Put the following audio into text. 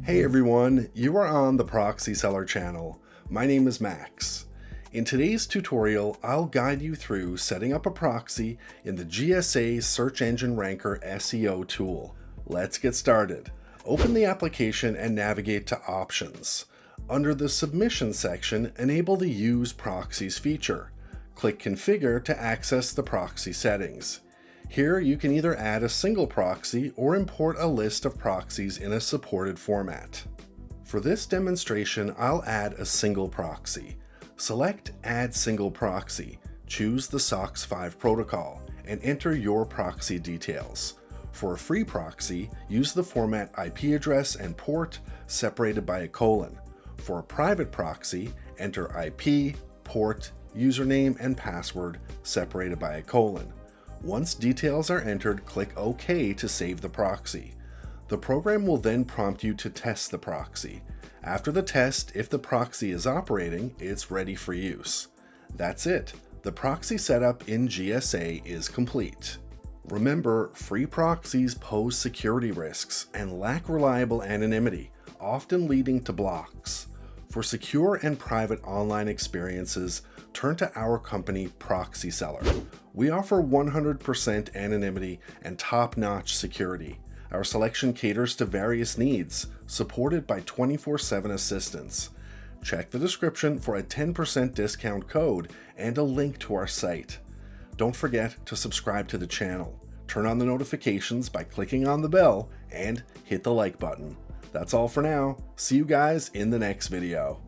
Hey everyone, you are on the Proxy-Seller channel. My name is Max. In today's tutorial, I'll guide you through setting up a proxy in the GSA Search Engine Ranker SEO tool. Let's get started. Open the application and navigate to Options. Under the Submission section, enable the Use Proxies feature. Click Configure to access the proxy settings. Here you can either add a single proxy or import a list of proxies in a supported format. For this demonstration, I'll add a single proxy. Select Add Single Proxy, choose the SOC 5 protocol, and enter your proxy details. For a free proxy, use the format IP address and port separated by a colon. For a private proxy, enter IP, port, username, and password separated by a colon. Once details are entered, click OK to save the proxy. The program will then prompt you to test the proxy. After the test, if the proxy is operating, it's ready for use. That's it. The proxy setup in GSA is complete. Remember, free proxies pose security risks and lack reliable anonymity, often leading to blocks. For secure and private online experiences, turn to our company Proxy-Seller. We offer 100% anonymity and top-notch security. Our selection caters to various needs, supported by 24/7 assistance. Check the description for a 10% discount code and a link to our site. Don't forget to subscribe to the channel. Turn on the notifications by clicking on the bell and hit the like button. That's all for now. See you guys in the next video.